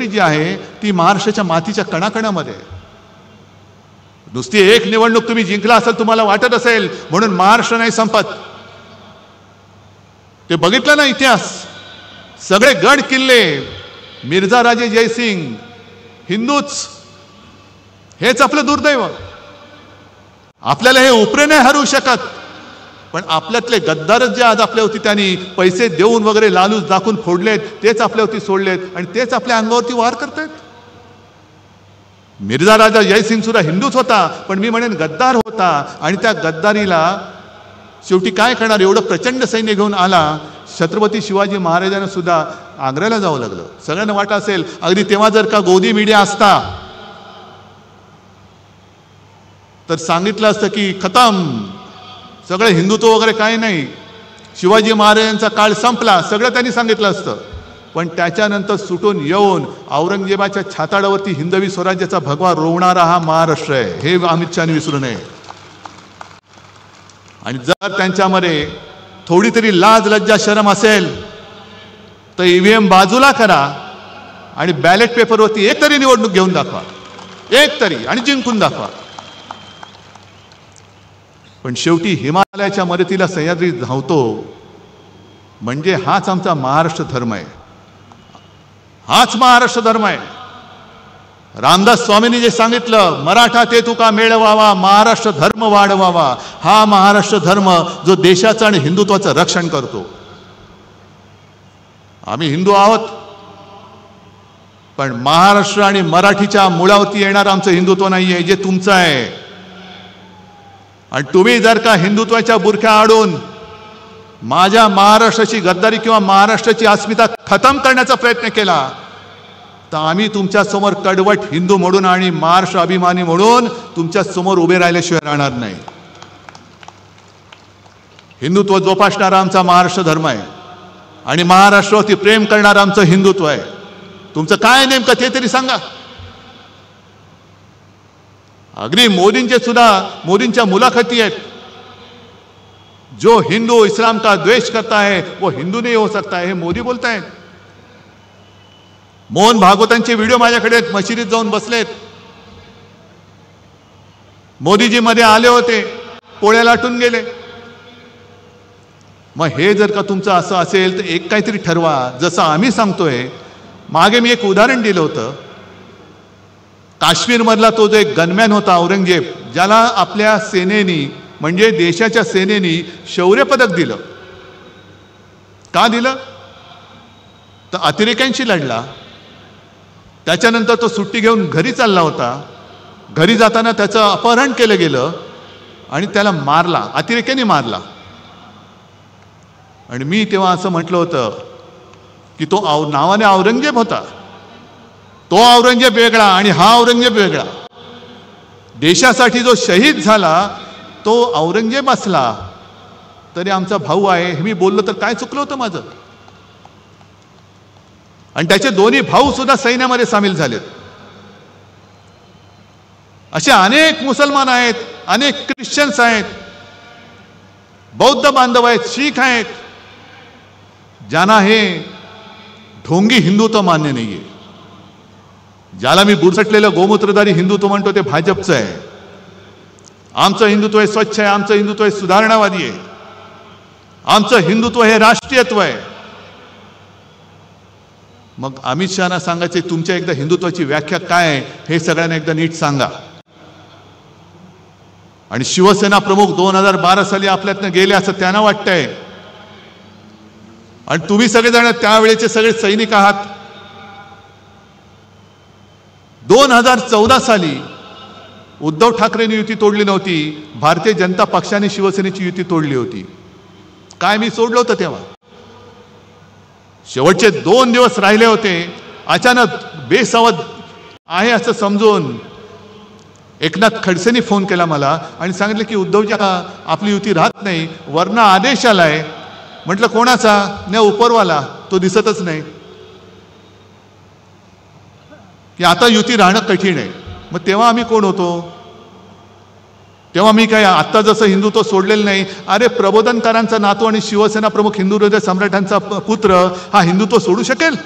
शेवटी जी आहे ती महाराष्ट्राच्या मातीच्या कणाकणामध्ये आहे. नुसती एक निवडणूक तुम्ही जिंकला असेल तुम्हाला वाटत असेल म्हणून महाराष्ट्र नाही संपत. ते बघितलं ना इतिहास, सगळे गड किल्ले मिर्झा राजे जयसिंग हिंदूच, हेच आपलं दुर्दैव. आपल्याला हे उपरे नाही हरवू शकत, पण आपल्यातले गद्दारच जे आज आपल्यावरती त्यांनी पैसे देऊन वगैरे लालूच दाखवून फोडलेत, तेच आपल्यावरती सोडलेत आणि तेच आपल्या अंगावरती वार करतायत. मिर्झा राजा जयसिंग सुद्धा हिंदूच होता, पण मी म्हणेन गद्दार होता. आणि त्या गद्दारीला शेवटी काय करणार, एवढं प्रचंड सैन्य घेऊन आला. छत्रपती शिवाजी महाराजांना सुद्धा आग्र्याला जावं लागलं. सगळ्यांना वाटत असेल अगदी तेव्हा जर का गोदी मीडिया असता तर सांगितलं असतं की खतम, सगळं हिंदुत्व वगैरे काही नाही, शिवाजी महाराजांचा काळ संपला, सगळं त्यांनी सांगितलं असतं. पण त्याच्यानंतर सुटून येऊन औरंगजेबाच्या छाताडावरती हिंदवी स्वराज्याचा भगवा रोवणारा हा महाराष्ट्र आहे, हे अमित शहाने विसरू नये. आणि जर त्यांच्यामध्ये थोडी तरी लाज लज्जा शरम असेल तर ईव्हीएम बाजूला करा आणि बॅलेट पेपरवरती एक तरी निवडणूक घेऊन दाखवा, एक तरी, आणि जिंकून दाखवा. पण शेवटी हिमालयाच्या मदतीला सह्याद्री धावतो म्हणजे हाच आमचा महाराष्ट्र धर्म आहे, हाच महाराष्ट्र धर्म आहे. रामदास स्वामींनी जे सांगितलं, मराठा ते तुका मेळवावा, महाराष्ट्र धर्म वाढवावा, हा महाराष्ट्र धर्म जो देशाचं आणि हिंदुत्वाचं रक्षण करतो. आम्ही हिंदू आहोत, पण महाराष्ट्र आणि मराठीच्या मुळावरती येणार आमचं हिंदुत्व नाही आहे, जे तुमचं आहे. आणि तुम्ही जर का हिंदुत्वाच्या बुरख्या आडून माझ्या महाराष्ट्राची गद्दारी किंवा महाराष्ट्राची अस्मिता खतम करण्याचा प्रयत्न केला तर आम्ही तुमच्या समोर कडवट हिंदू म्हणून आणि महाराष्ट्र अभिमानी म्हणून तुमच्या समोर उभे राहिल्याशिवाय राहणार नाही. हिंदुत्व जोपासणारा आमचा महाराष्ट्र धर्म आहे आणि महाराष्ट्रावरती प्रेम करणारं आमचं हिंदुत्व आहे. तुमचं काय नेमकं ते तरी सांगा. अगदी मोदींच्या मुलाखती आहेत, जो हिंदू इस्लाम का द्वेष करता है वो हिंदू नहीं हो सकता है, हे मोदी बोलतायत. मोहन भागवतांचे व्हिडिओ माझ्याकडे आहेत, मशिदीत जाऊन बसलेत. मोदीजी मध्ये आले होते, पोळ्या लाटून गेले. मग हे जर का तुमचं असं असेल तर एक काहीतरी ठरवा, जसं आम्ही सांगतोय. मागे मी एक उदाहरण दिलं होतं, काश्मीरमधला तो जो एक गनमॅन होता औरंगजेब, ज्याला आपल्या सेनेनी म्हणजे देशाच्या सेनेनी शौर्य पदक दिलं. का दिलं तर अतिरेक्यांशी लढला. त्याच्यानंतर तो सुट्टी घेऊन घरी चालला होता. घरी जाताना त्याचं अपहरण केलं गेलं आणि त्याला मारला, अतिरेक्यांनी मारला. आणि मी तेव्हा असं म्हटलं होतं की तो नावाने औरंगजेब होता, तो औरंगजेब वेगळा आणि हा औरंगजेब वेगळा. देशासाठी जो शहीद झाला तो औरंगजेब असला तरी आमचा भाऊ आहे, हे मी बोललो तर काय चुकलं होतं माझं. आणि त्याचे दोन्ही भाऊ सुद्धा सैन्यामध्ये सामील झालेत. असे अनेक मुसलमान आहेत, अनेक ख्रिश्चन्स आहेत, बौद्ध बांधव आहेत, शीख आहेत, ज्यांना हे ढोंगी हिंदुत्व मान्य नाहीये. ज्याला मी बुरसटलेलं गोमूत्रधारी हिंदुत्व म्हणतो ते भाजपचं आहे. आमचं हिंदुत्व हे स्वच्छ आहे, आमचं हिंदुत्व हे सुधारणावादी आहे, आमचं हिंदुत्व हे राष्ट्रीयत्व आहे. मग अमित शहाना सांगायचे तुमच्या एकदा हिंदुत्वाची व्याख्या काय आहे हे सगळ्यांना एकदा नीट सांगा. आणि शिवसेना प्रमुख 2012 साली आपल्यातनं गेले असं त्यांना वाटतंय. आणि तुम्ही सगळेजण त्यावेळेचे सगळे सैनिक आहात. 2014 साली उद्धव ठाकरेंनी युती तोडली नव्हती, भारतीय जनता पक्षाने शिवसेनेची युती तोडली होती. काय मी सोडलं होतं तेव्हा. शेवटचे 2 दिवस राहिले होते, अचानक बेसावध आहे असं समजून एकनाथ खडसेंनी फोन केला मला आणि सांगितलं की उद्धवजी आपली युती राहत नाही, वर्ण आदेश आलाय. म्हटलं कोणाचा? नाही उपरवाला, तो दिसतच नाही, की आता युती राहणं कठीण आहे. मग तेव्हा आम्ही कोण होतो? तेव्हा मी काय आत्ता जसं हिंदुत्व सोडलेलं नाही. अरे प्रबोधनकारांचा नातू आणि शिवसेना प्रमुख हिंदू हृदय सम्राटांचा पुत्र हा हिंदुत्व सोडू शकेल?